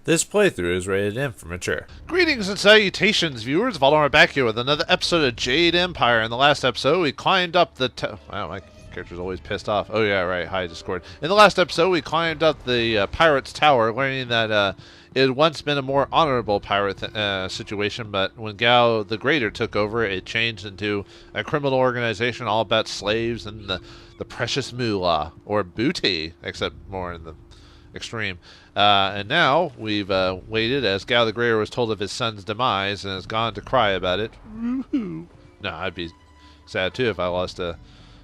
This playthrough is rated M for mature. Greetings and salutations, viewers. Vauldemare back here with another episode of Jade Empire. In the last episode, we climbed up the... Wow, my character's always pissed off. Oh, yeah, right. Hi, Discord. In the last episode, we climbed up the pirate's tower, learning that it had once been a more honorable pirate situation, but when Gao the Greater took over, it changed into a criminal organization all about slaves and the precious moolah, or booty, except more in the extreme. And now we've waited as Gao the Greater was told of his son's demise and has gone to cry about it. Woohoo! No, I'd be sad too if I lost a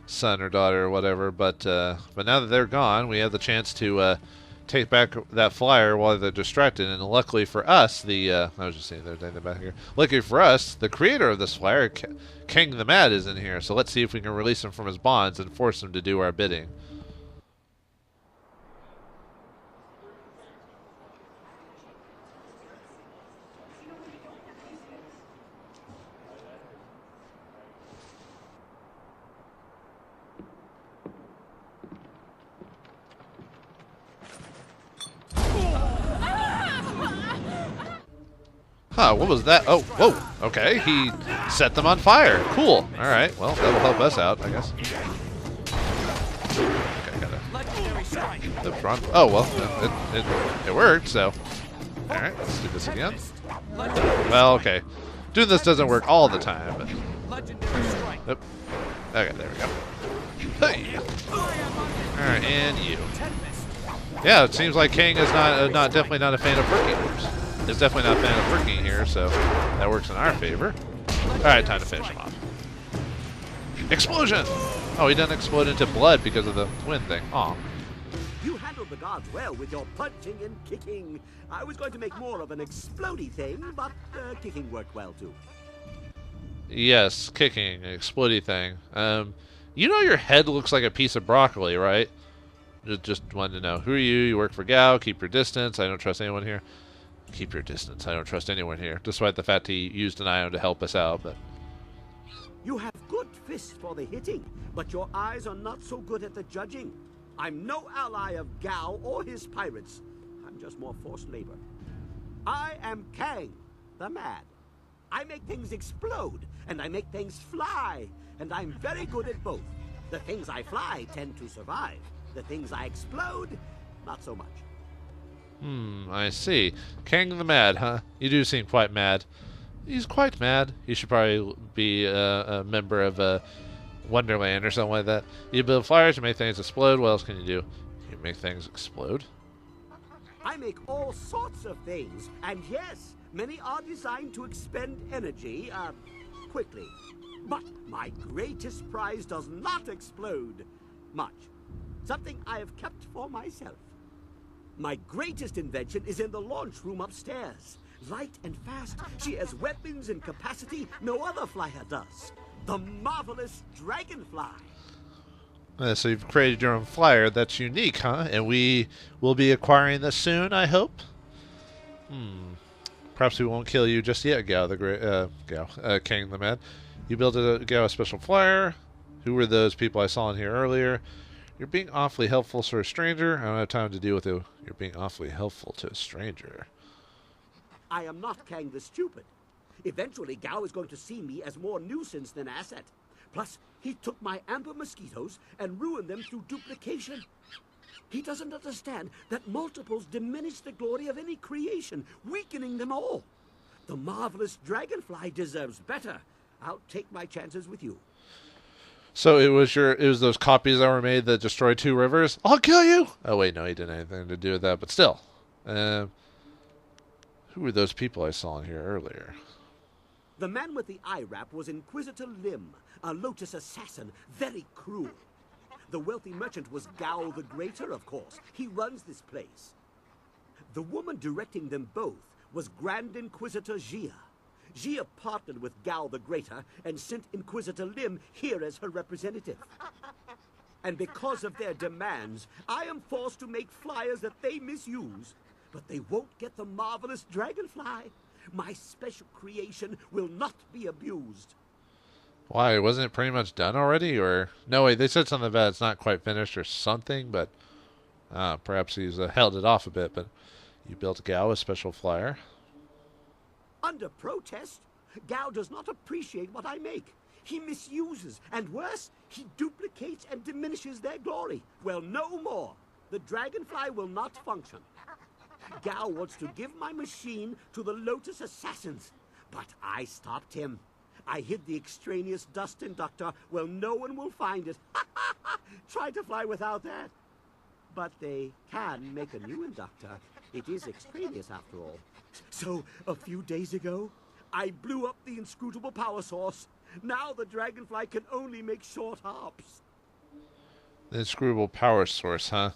son or daughter or whatever. But now that they're gone, we have the chance to take back that flyer while they're distracted. And luckily for us, I was just saying they're back here. Luckily for us, the creator of this flyer, King the Mad, is in here. So let's see if we can release him from his bonds and force him to do our bidding. Huh, what was that? Oh, whoa, okay, he set them on fire. Cool. Alright, well, that'll help us out, I guess. Okay, gotta... Oh, well, it worked, so... Alright, let's do this again. Well, okay. Doing this doesn't work all the time, but... Oop. Okay, there we go. Hey! Alright, and you. Yeah, it seems like King is definitely not a fan of perky. Is definitely not a fan of working here, so that works in our favor. Alright, time to finish him off. Explosion! Oh, he doesn't explode into blood because of the twin thing. Aw. You handled the guards well with your punching and kicking. I was going to make more of an explodey thing, but kicking worked well too. Yes, kicking, explodey thing. You know your head looks like a piece of broccoli, right? Just wanted to know. Who are you? You work for Gao. Keep your distance. I don't trust anyone here. Keep your distance. I don't trust anyone here, despite the fact he used an ion to help us out. But you have good fists for the hitting, but your eyes are not so good at the judging. I'm no ally of Gao or his pirates. I'm just more forced labor. I am Kang, the Mad. I make things explode, and I make things fly, and I'm very good at both. The things I fly tend to survive. The things I explode, not so much. I see. King the Mad, huh? You do seem quite mad. He's quite mad. He should probably be a member of Wonderland or something like that. You build fires, you make things explode. What else can you do? You make things explode? I make all sorts of things, and yes, many are designed to expend energy, quickly. But my greatest prize does not explode much. Something I have kept for myself. My greatest invention is in the launch room upstairs. Light and fast, she has weapons and capacity no other flyer does. The marvelous Dragonfly. So you've created your own flyer. That's unique, huh? And we will be acquiring this soon, I hope? Perhaps we won't kill you just yet, Gao the Great... King the Mad. You built a Gao special flyer. Who were those people I saw in here earlier? You're being awfully helpful to a stranger. I don't have time to deal with you. You're being awfully helpful to a stranger. I am not Kang the Stupid. Eventually, Gao is going to see me as more nuisance than asset. Plus, he took my amber mosquitoes and ruined them through duplication. He doesn't understand that multiples diminish the glory of any creation, weakening them all. The marvelous Dragonfly deserves better. I'll take my chances with you. So it was those copies that were made that destroyed 2 rivers? I'll kill you! Oh wait, no, he didn't have anything to do with that, but still. Who were those people I saw in here earlier? The man with the eye wrap was Inquisitor Lim, a Lotus assassin, very cruel. The wealthy merchant was Gao the Greater, of course. He runs this place. The woman directing them both was Grand Inquisitor Jia. Jia partnered with Gao the Greater and sent Inquisitor Lim here as her representative. And because of their demands, I am forced to make flyers that they misuse. But they won't get the marvelous Dragonfly. My special creation will not be abused. Why, wasn't it pretty much done already? Or no, wait, they said something about it's not quite finished or something, but perhaps he's held it off a bit. But You built Gao a special flyer. Under protest, Gao does not appreciate what I make. He misuses, and worse, he duplicates and diminishes their glory. Well, no more. The dragonfly will not function. Gao wants to give my machine to the Lotus assassins, but I stopped him. I hid the extraneous dust inductor. Well, no one will find it. Try to fly without that. But they can make a new inductor. It is extraneous after all. So, a few days ago, I blew up the inscrutable power source. Now the dragonfly can only make short hops. The inscrutable power source, huh?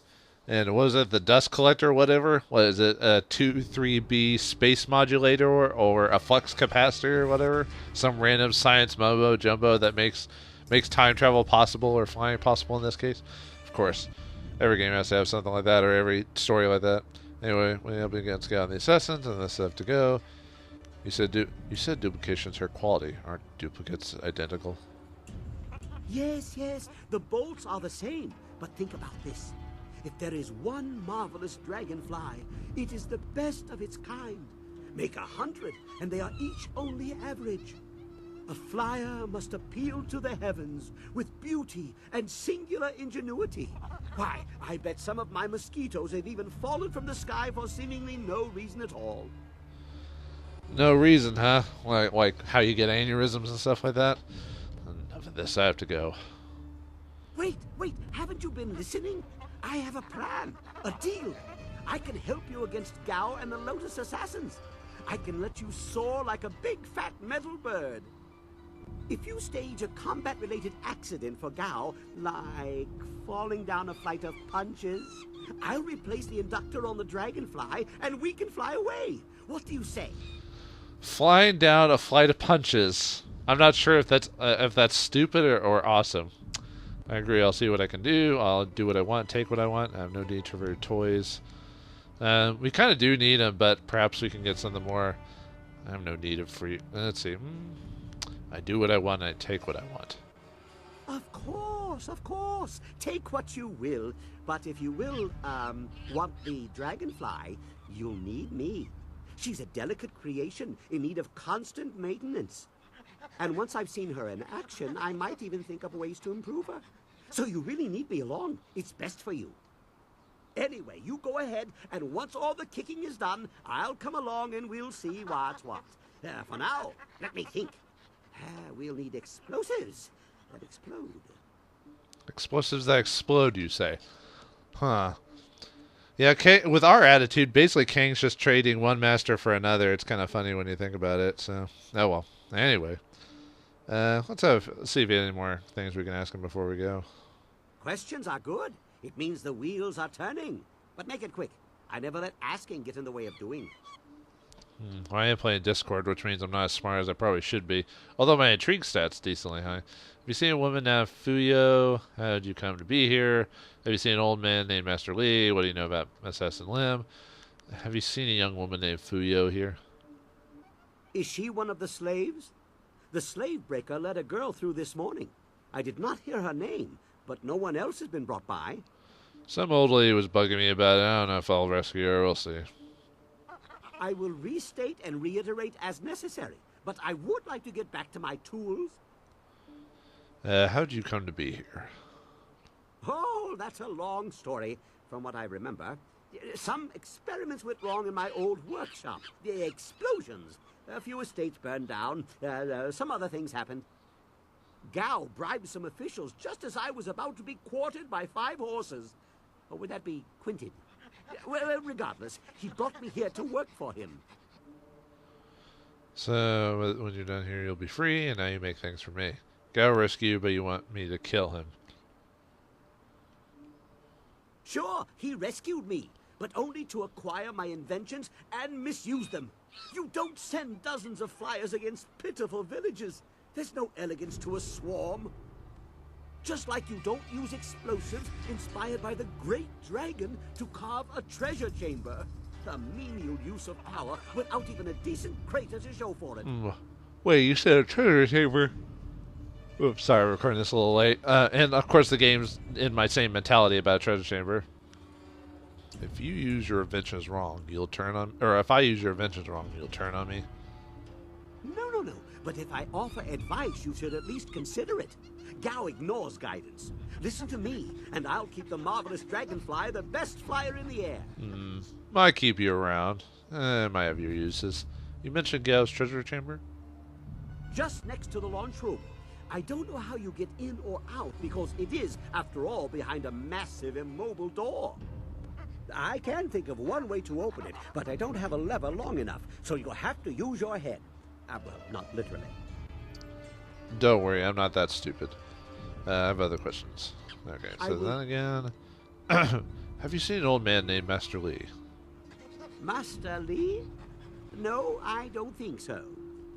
And what is it, the dust collector or whatever? What is it, a 2-3B space modulator or a flux capacitor or whatever? Some random science mumbo jumbo that makes time travel possible, or flying possible in this case? Of course. Every game has to have something like that, or every story like that. Anyway, we up against Gao and the Assassins, and this have to go. You said duplications hurt quality. Aren't duplicates identical? Yes, yes, the bolts are the same. But think about this. If there is one marvelous dragonfly, it is the best of its kind. Make 100, and they are each only average. A flyer must appeal to the heavens with beauty and singular ingenuity. Why, I bet some of my mosquitoes have even fallen from the sky for seemingly no reason at all. No reason, huh? Like how you get aneurysms and stuff like that? Enough of this, I have to go. Wait, haven't you been listening? I have a plan, a deal. I can help you against Gao and the Lotus assassins. I can let you soar like a big fat metal bird. If you stage a combat-related accident for Gao, like falling down a flight of punches, I'll replace the inductor on the dragonfly, and we can fly away. What do you say? Flying down a flight of punches. I'm not sure if that's stupid or awesome. I agree. I'll see what I can do. I'll do what I want, take what I want. I have no need for toys. We kind of do need them, but perhaps we can get something more. I have no need of free. Let's see. I do what I want, I take what I want. Of course. Take what you will. But if you will, want the dragonfly, you'll need me. She's a delicate creation in need of constant maintenance. And once I've seen her in action, I might even think of ways to improve her. So you really need me along. It's best for you. Anyway, you go ahead, and once all the kicking is done, I'll come along and we'll see what's what. For now, let me think. We'll need explosives that explode. Explosives that explode, you say? Huh. Yeah, with our attitude, basically Kang's just trading one master for another. It's kind of funny when you think about it, so... Oh well. Anyway. Let's see if we have any more things we can ask him before we go. Questions are good. It means the wheels are turning. But make it quick. I never let asking get in the way of doing. Well, I am playing Discord, which means I'm not as smart as I probably should be. Although my intrigue stat's decently high. Have you seen a woman named Fuyo? How did you come to be here? Have you seen an old man named Master Lee? What do you know about Assassin Lim? Have you seen a young woman named Fuyo here? Is she one of the slaves? The slave breaker let a girl through this morning. I did not hear her name, but no one else has been brought by. Some old lady was bugging me about it. I don't know if I'll rescue her. We'll see. I will restate and reiterate as necessary, but I would like to get back to my tools. How'd you come to be here? Oh, that's a long story, from what I remember. Some experiments went wrong in my old workshop. The explosions. A few estates burned down. Some other things happened. Gao bribed some officials just as I was about to be quartered by 5 horses. Or would that be quinted? Well, regardless, he brought me here to work for him. So, when you're done here, you'll be free, and now you make things for me. Gao rescue you, but you want me to kill him. Sure, he rescued me, but only to acquire my inventions and misuse them. You don't send dozens of flyers against pitiful villages. There's no elegance to a swarm. Just like you don't use explosives inspired by the great dragon to carve a treasure chamber. The menial use of power without even a decent crater to show for it. Wait, you said a treasure chamber? Oops, sorry, I'm recording this a little late. And of course the game's in my same mentality about a treasure chamber. If you use your inventions wrong, you'll turn on... Or if I use your inventions wrong, you'll turn on me. No. But if I offer advice, you should at least consider it. Gao ignores guidance. Listen to me, and I'll keep the marvelous dragonfly the best flyer in the air. Might keep you around. Might have your uses. You mentioned Gao's treasure chamber? Just next to the launch room. I don't know how you get in or out, because it is, after all, behind a massive immobile door. I can think of one way to open it, but I don't have a lever long enough, so you'll have to use your head. Well, not literally. Don't worry, I'm not that stupid. I have other questions. Okay, so then again... have you seen an old man named Master Lee? Master Lee? No, I don't think so.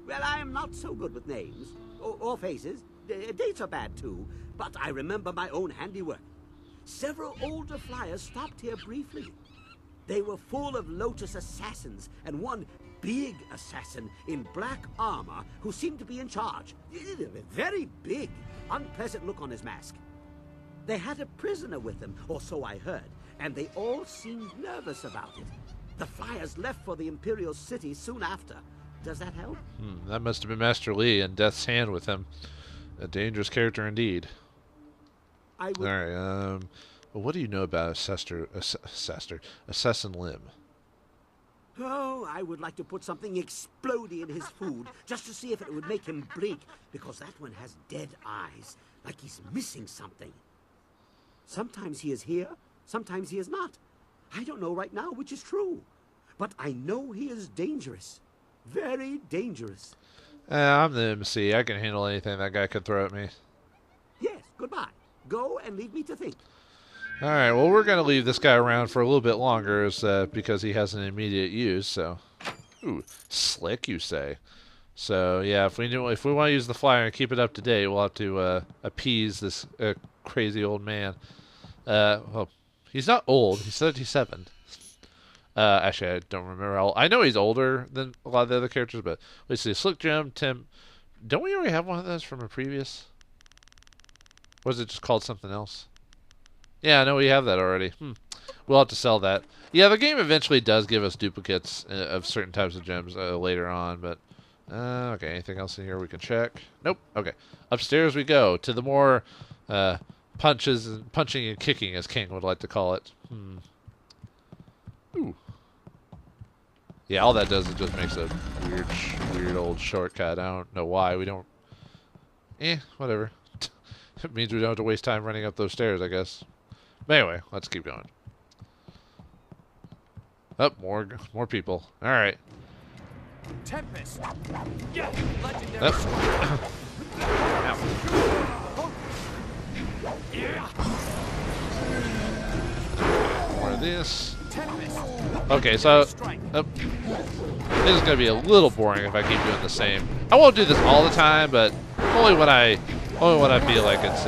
Well, I am not so good with names. Or faces. Dates are bad, too. But I remember my own handiwork. Several older flyers stopped here briefly. They were full of Lotus assassins, and one big assassin in black armor who seemed to be in charge. Very big, unpleasant look on his mask. They had a prisoner with them, or so I heard, and they all seemed nervous about it. The flyers left for the Imperial City soon after. Does that help? That must have been Master Lee and Death's Hand with him. A dangerous character indeed. Alright, well, what do you know about Assassin Lim? Oh, I would like to put something explodey in his food, just to see if it would make him blink, because that one has dead eyes, like he's missing something. Sometimes he is here, sometimes he is not. I don't know right now which is true, but I know he is dangerous. Very dangerous. I'm the MC. I can handle anything that guy could throw at me. Yes, goodbye. Go and leave me to think. Alright, well, we're going to leave this guy around for a little bit longer because he has an immediate use, so... Ooh, slick, you say. So, yeah, if we want to use the flyer and keep it up to date, we'll have to appease this crazy old man. Well, he's not old. He's 37. Actually, I don't remember how old. I know he's older than a lot of the other characters, but let's see. Slick Jim, Tim. Don't we already have one of those from a previous? Was it just called something else? Yeah, I know we have that already. We'll have to sell that. Yeah, the game eventually does give us duplicates of certain types of gems later on, but... okay, anything else in here we can check? Nope. Okay. Upstairs we go to the more punching and kicking, as King would like to call it. Ooh. Yeah, all that does is just makes a weird old shortcut. I don't know why. We don't... whatever. It means we don't have to waste time running up those stairs, I guess. But anyway, let's keep going. Up, more people. All right. Tempest. Yeah, legendary. More of this. Okay, so this is gonna be a little boring if I keep doing the same. I won't do this all the time, but only when I feel like it's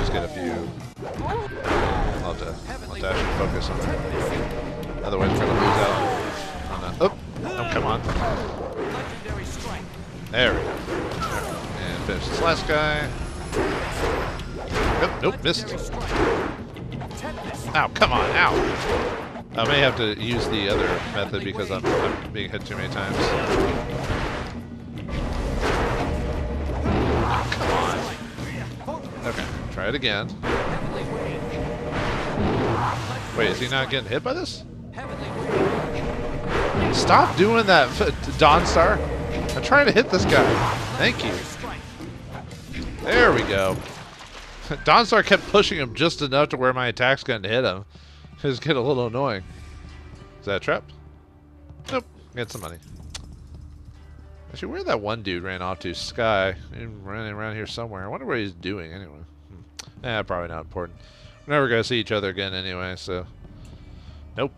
just get a few. I'll have to actually focus on it. Otherwise, we're gonna lose out on that. Oh, come on. There we go. And finish this last guy. Nope, missed. Ow, come on, ow. I may have to use the other method because I'm being hit too many times. Oh, come on. Okay, try it again. Wait, is he not getting hit by this? Stop doing that, Dawnstar. I'm trying to hit this guy. Thank you. There we go. Dawnstar kept pushing him just enough to where my attacks couldn't hit him. It was getting a little annoying. Is that a trap? Nope. Get some money. Actually, where that one dude ran off to? Sky. He's running around here somewhere. I wonder what he's doing anyway. Probably not important. We're never going to see each other again anyway, so... Nope.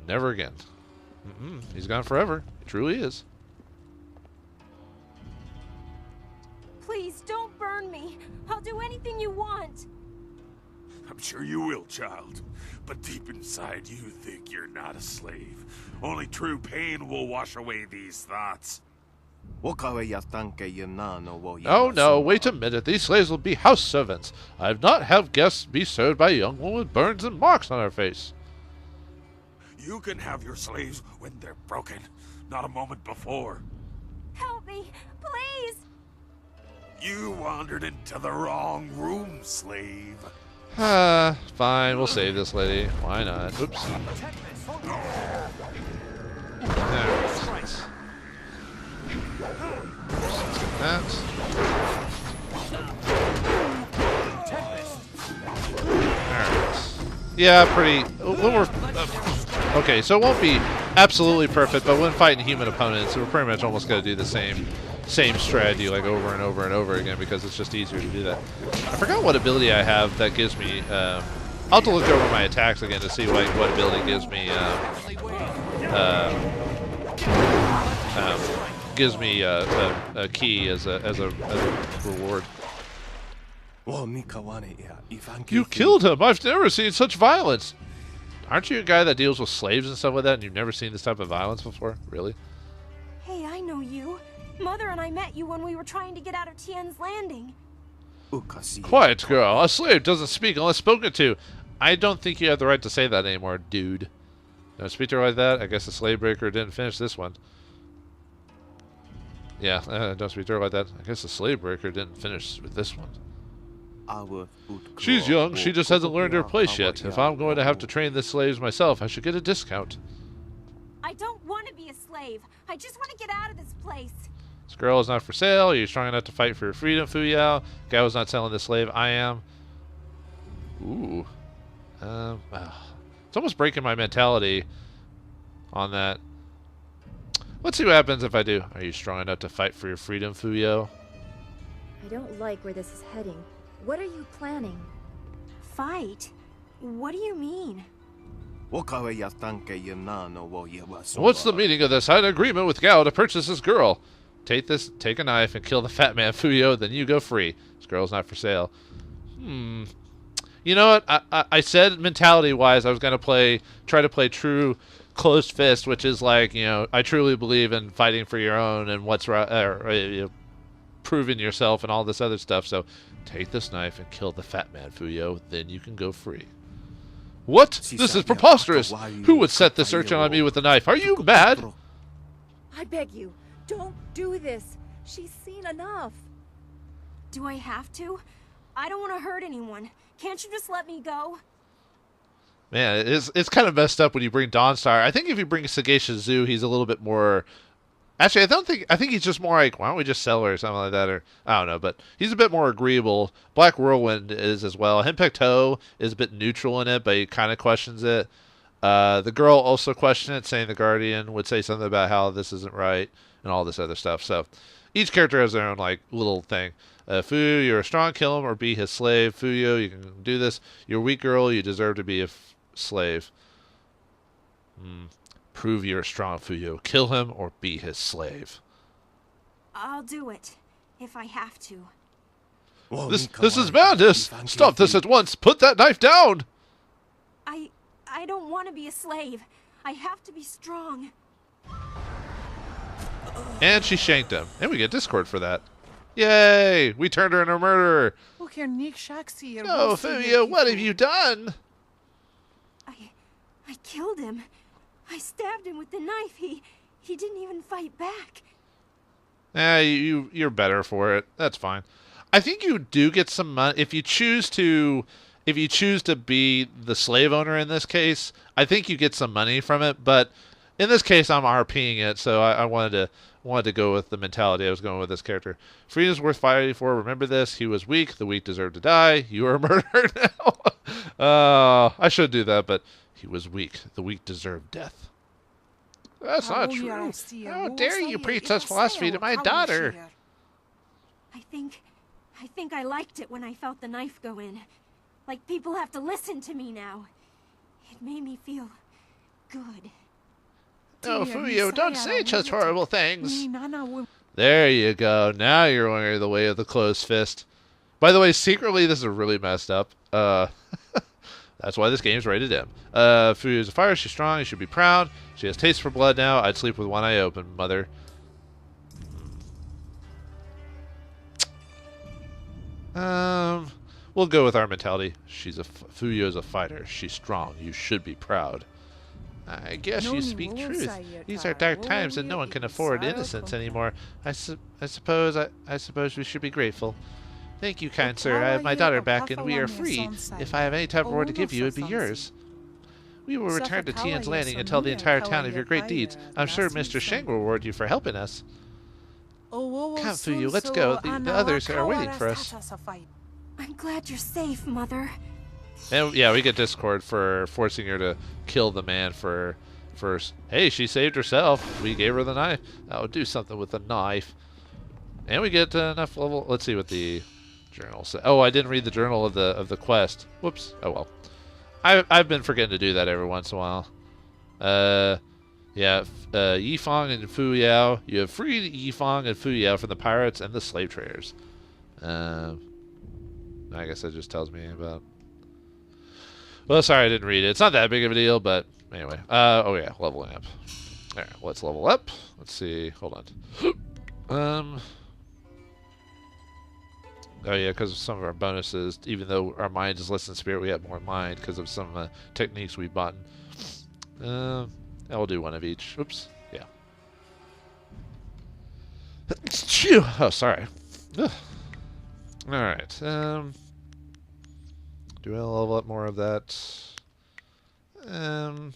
Never again. He's gone forever. He truly is. Please don't burn me. I'll do anything you want. I'm sure you will, child. But deep inside you think you're not a slave. Only true pain will wash away these thoughts. Oh no, wait a minute. These slaves will be house servants. I've not have guests be served by a young woman with burns and marks on her face. You can have your slaves when they're broken, not a moment before. Help me, please! You wandered into the wrong room, slave. Fine, we'll save this lady. Why not? Oops. That. Alright. Yeah, pretty. When we're, okay, so it won't be absolutely perfect, but when fighting human opponents, we're pretty much almost going to do the same strategy like over and over and over again because it's just easier to do that. I forgot what ability I have that gives me. I'll have to look over my attacks again to see what ability gives me. Gives me a key as a reward. You killed him! I've never seen such violence! Aren't you a guy that deals with slaves and stuff like that and you've never seen this type of violence before? Really? Hey, I know you. Mother and I met you when we were trying to get out of Tien's Landing. Quiet, girl. A slave doesn't speak unless spoken to. I don't think you have the right to say that anymore, dude. Don't speak to her like that. I guess the slave breaker didn't finish this one. Yeah, don't speak to her like that. I guess the slave breaker didn't finish with this one. She's young. She just hasn't learned her place yet. If I'm going to have to train the slaves myself, I should get a discount. I don't want to be a slave. I just want to get out of this place. This girl is not for sale. Are you strong enough to fight for your freedom, Fuyao? Guy was not selling the slave. I am. Ooh. It's almost breaking my mentality on that. Let's see what happens if I do. Are you strong enough to fight for your freedom, Fuyao? I don't like where this is heading. What are you planning? Fight? What do you mean? What's the meaning of this? I had an agreement with Gao to purchase this girl. Take a knife and kill the fat man, Fuyao, then you go free. This girl's not for sale. You know what? I said mentality-wise I was going to try to play true closed fist, which is like, you know, I truly believe in fighting for your own and what's right, proving yourself and all this other stuff. So take this knife and kill the fat man, Fuyao, then you can go free. What? This is preposterous! Who would set this urchin on me with a knife? Are you mad? I beg you, don't do this. She's seen enough. Do I have to? I don't want to hurt anyone. Can't you just let me go? Man, it's kind of messed up when you bring Dawnstar. I think if you bring Sagacious Zoo, he's a little bit more... Actually, I think he's just more like, why don't we just sell her or something like that, or I don't know, but he's a bit more agreeable. Black Whirlwind is as well. Henpecto is a bit neutral in it, but he kind of questions it. The girl also questioned it, saying the Guardian would say something about how this isn't right and all this other stuff. So each character has their own like little thing. Fuyo, you're a strong, kill him or be his slave. Fuyo, you can do this. You're a weak girl, you deserve to be a slave. Prove you're strong, Fuyo. Kill him or be his slave. I'll do it, if I have to. This is madness! Stop this at once! Put that knife down! I don't want to be a slave. I have to be strong. And she shanked him. And we get Discord for that. Yay! We turned her into a murderer! No, Fuyo, what have you done? I killed him. I stabbed him with the knife. He didn't even fight back. You're better for it. That's fine. I think you do get some money if you choose to be the slave owner in this case. I think you get some money from it, but in this case I'm RPing it, so I wanted to go with the mentality I was going with this character. Freedom's worth fighting for. Remember this. He was weak. The weak deserve to die. You are a murderer now. I should do that, but he was weak. The weak deserve death. That's not true. How dare you preach such philosophy to my daughter? I think I liked it when I felt the knife go in. Like people have to listen to me now. It made me feel good. No, Fuyo, don't say such horrible things. There you go. Now you're wearing the way of the closed fist. By the way, secretly, this is really messed up. That's why this game's rated M. Fuyo's a fire. She's strong. You should be proud. She has taste for blood now. I'd sleep with one eye open, mother. We'll go with our mentality. Fuyo's a fighter. She's strong. You should be proud. I guess you speak truth. These are dark times and no one can afford innocence anymore. I suppose we should be grateful. Thank you, kind sir. I have my daughter back and we are free. If I have any type of reward to give you, it'd be yours. We will return to Tian's Landing and tell the entire town of your great deeds. I'm sure Mr. Sheng will reward you for helping us. Come, Fuyu, let's go. The others are waiting for us. I'm glad you're safe, Mother. And yeah, we get Discord for forcing her to kill the man for hey, she saved herself. We gave her the knife. That would do something with the knife. And we get enough level. Let's see what the journal says. Oh, I didn't read the journal of the quest. Whoops. Oh well. I've been forgetting to do that every once in a while. Yeah, Yifeng and Fu Yao. You have freed Yifeng and Fu Yao from the pirates and the slave traders. I guess that just tells me about. Well, sorry I didn't read it. It's not that big of a deal, but anyway. Oh yeah, leveling up. All right, let's level up. Let's see. Hold on. Oh yeah, because of some of our bonuses, even though our mind is less than spirit, we have more mind because of some techniques we've bought. I'll do one of each. Oops. Yeah. Oh, sorry. Ugh. All right. Do I level up more of that?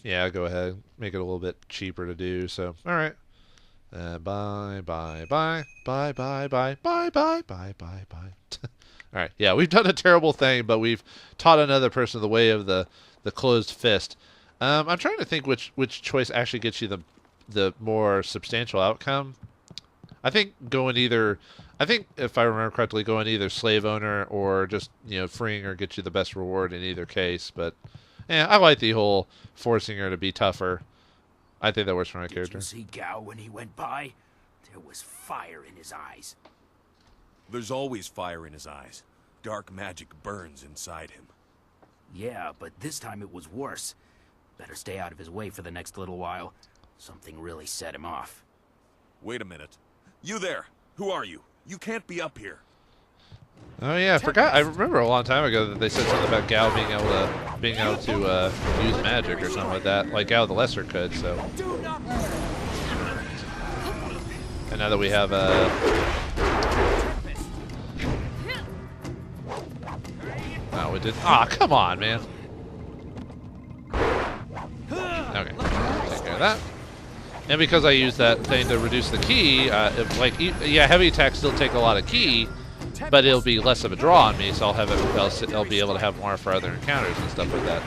Yeah, go ahead. Make it a little bit cheaper to do. So, all right. Bye. All right. Yeah, we've done a terrible thing, but we've taught another person the way of the closed fist. I'm trying to think which choice actually gets you the more substantial outcome. I think if I remember correctly, going either slave owner or just freeing her gets you the best reward in either case. But yeah, I like the whole forcing her to be tougher. I think that works for my character. Did you see Gao when he went by? There was fire in his eyes. There's always fire in his eyes. Dark magic burns inside him. Yeah, but this time it was worse. Better stay out of his way for the next little while. Something really set him off. Wait a minute. You there! Who are you? You can't be up here. Oh yeah, I forgot. I remember a long time ago that they said something about Gao being able to use magic or something like that, like Gao the Lesser could. So, and now that we have oh, we did. Ah, come on, man. Okay, take care of that. And because I use that thing to reduce the ki, heavy attacks still take a lot of ki, but it'll be less of a draw on me, so I'll be able to have more for other encounters and stuff like that.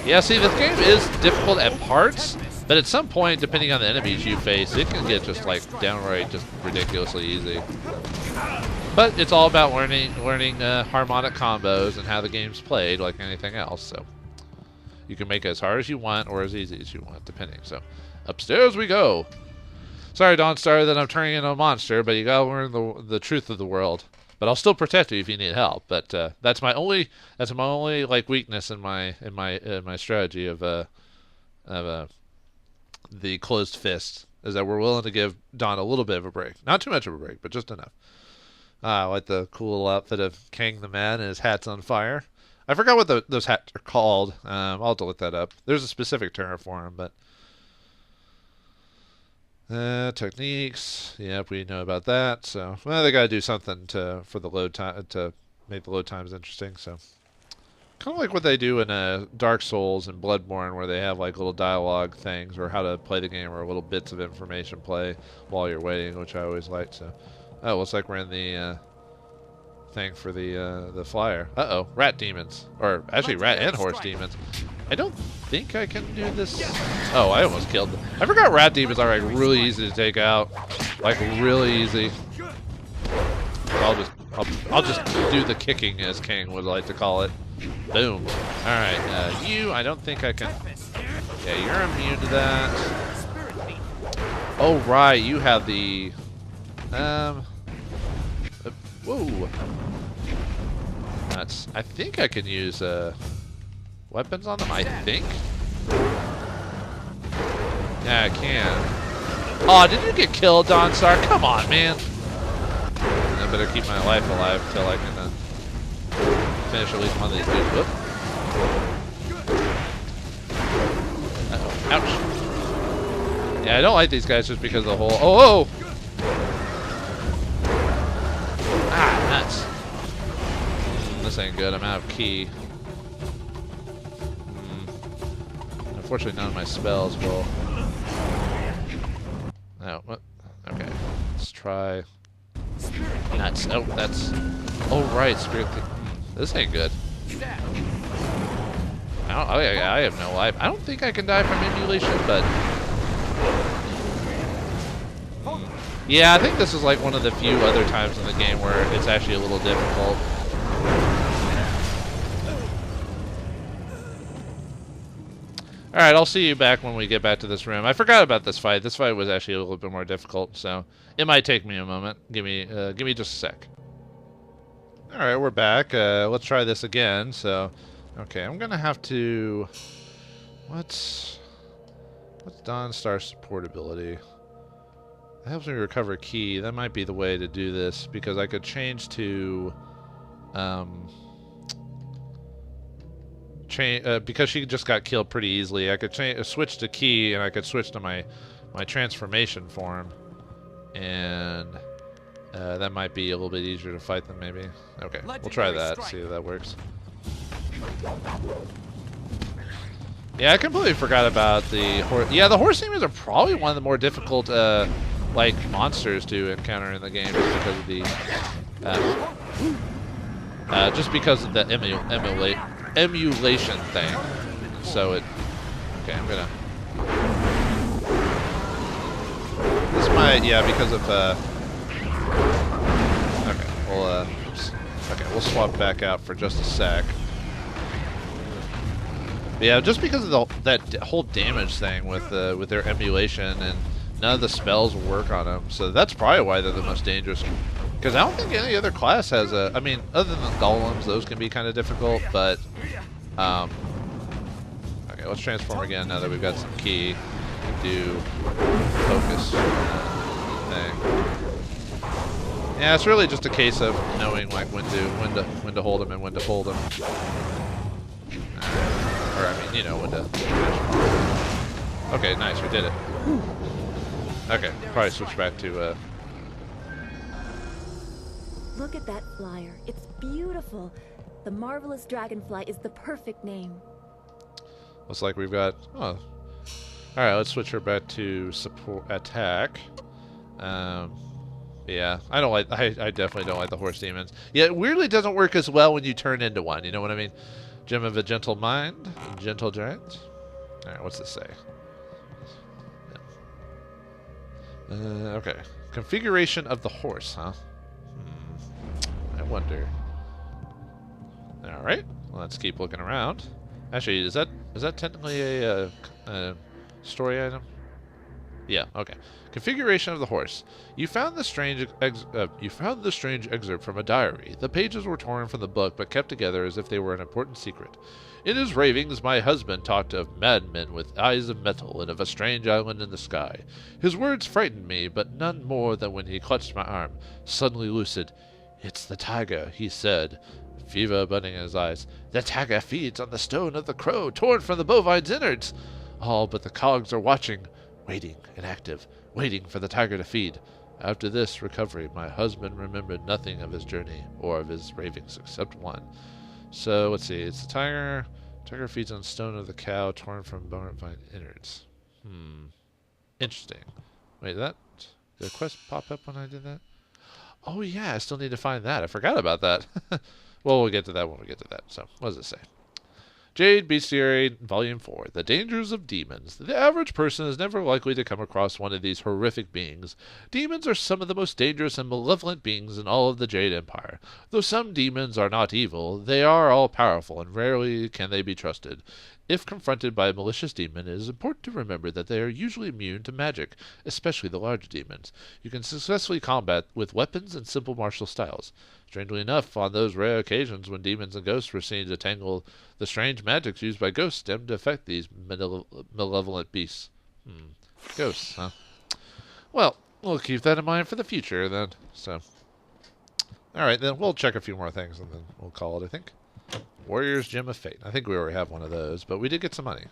Yeah, see, this game is difficult at parts, but at some point, depending on the enemies you face, it can get just like downright just ridiculously easy. But it's all about learning harmonic combos and how the game's played, like anything else. So you can make it as hard as you want or as easy as you want, depending. So upstairs we go. Sorry, Dawnstar, that I'm turning into a monster, but you gotta learn the truth of the world. But I'll still protect you if you need help. But that's my only like weakness in my strategy of the closed fist, is that we're willing to give Dawn a little bit of a break. Not too much of a break, but just enough. I like the cool outfit of Kang the Man, and his hat's on fire. I forgot what those hats are called. I'll have to look that up. There's a specific term for them, but techniques. Yep, we know about that. So, well, they gotta do something for the load time to make the load times interesting. So, kind of like what they do in Dark Souls and Bloodborne, where they have like little dialogue things or how to play the game or little bits of information play while you're waiting, which I always like. So, oh, looks like we're in the thing for the flyer. Uh-oh, rat demons, or actually rat and horse demons. I don't think I can do this. Oh, I almost killed them. I forgot rat demons are like really easy to take out, like really easy. I'll just do the kicking, as King would like to call it. Boom. All right, you. I don't think I can. Yeah, you're immune to that. Oh right, you have the. Whoa. That's. I think I can use weapons on them. I think. Yeah, I can. Oh, did you get killed, Dawnstar? Come on, man. I better keep my life alive until I can finish at least one of these dudes. Whoop. Uh-oh. Ouch. Yeah, I don't like these guys just because of the whole... Oh, oh! Ah, nuts. This ain't good. I'm out of key. Unfortunately, none of my spells will... Oh, what? Okay. Let's try... Nuts. Oh, that's... Oh, right. Spirit... This ain't good. I have no life. I don't think I can die from emulation, but... Yeah, I think this is like one of the few other times in the game where it's actually a little difficult. Alright, I'll see you back when we get back to this room. I forgot about this fight. This fight was actually a little bit more difficult, so it might take me a moment. Give me just a sec. Alright, we're back. Let's try this again. So, okay, I'm gonna have to... What's Dawn Star supportability? That helps me recover key. That might be the way to do this, because I could change to... because she just got killed pretty easily, I could switch to key, and I could switch to my transformation form, and that might be a little bit easier to fight them, maybe. Okay, we'll try that, see if that works. Yeah, I completely forgot about the horse. Yeah, the horse demons are probably one of the more difficult like monsters to encounter in the game, just because of the emulation thing. So it... Okay, I'm gonna... This might... Yeah, because of... Okay, we'll swap back out for just a sec. But yeah, just because of that whole damage thing with their emulation, and none of the spells will work on them. So that's probably why they're the most dangerous. Because I don't think any other class has a... I mean, other than the golems, those can be kind of difficult, but... Okay, let's transform again now that we've got some key. Do focus thing. Yeah, it's really just a case of knowing like when to hold them and when to hold them. Or I mean, you know, when to... Okay, nice, we did it. Okay, probably switch back to... Look at that flyer. It's beautiful. The Marvelous Dragonfly is the perfect name. Looks like we've got... Oh. Alright, let's switch her back to support attack. Yeah, I don't like... I definitely don't like the horse demons. Yeah, it weirdly doesn't work as well when you turn into one. You know what I mean? Gem of a Gentle Mind. Gentle Giant. Alright, what's this say? Okay. Configuration of the horse, huh? I wonder. Alright, well, let's keep looking around. Actually, is that technically a story item? Yeah, okay. Configuration of the horse. You found the strange excerpt from a diary. The pages were torn from the book, but kept together as if they were an important secret. In his ravings, my husband talked of madmen with eyes of metal and of a strange island in the sky. His words frightened me, but none more than when he clutched my arm, suddenly lucid. "It's the tiger," he said, fever budding in his eyes. "The tiger feeds on the stone of the crow, torn from the bovine's innards. All but the cogs are watching, waiting and active, waiting for the tiger to feed." After this recovery, my husband remembered nothing of his journey or of his ravings except one. So, let's see. It's the tiger. Tiger feeds on stone of the cow, torn from bovine innards. Interesting. Wait, did a quest pop up when I did that? Oh yeah, I still need to find that. I forgot about that. Well, we'll get to that when we get to that. So, what does it say? Jade Bestiary, Volume 4. The Dangers of Demons. The average person is never likely to come across one of these horrific beings. Demons are some of the most dangerous and malevolent beings in all of the Jade Empire. Though some demons are not evil, they are all-powerful, and rarely can they be trusted. If confronted by a malicious demon, it is important to remember that they are usually immune to magic, especially the large demons. You can successfully combat with weapons and simple martial styles. Strangely enough, on those rare occasions when demons and ghosts were seen to tangle, the strange magics used by ghosts tend to affect these malevolent beasts. Ghosts, huh? Well, we'll keep that in mind for the future, then. So, alright, then we'll check a few more things, and then we'll call it, I think. Warrior's Gem of Fate. I think we already have one of those, but we did get some money.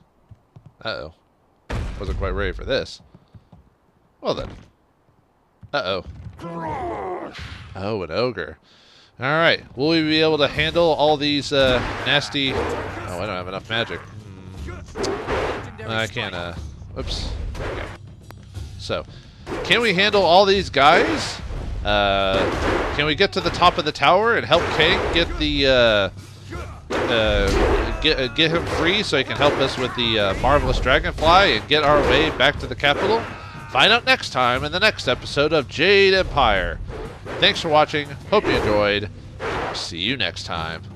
Uh-oh. Wasn't quite ready for this. Well then. Uh-oh. Oh, an ogre. Alright. Will we be able to handle all these nasty... Oh, I don't have enough magic. I can't, Whoops. Okay. So, can we handle all these guys? Can we get to the top of the tower and help King get the, get him free so he can help us with the marvelous dragonfly and get our way back to the capital? Find out next time in the next episode of Jade Empire. Thanks for watching. Hope you enjoyed. See you next time.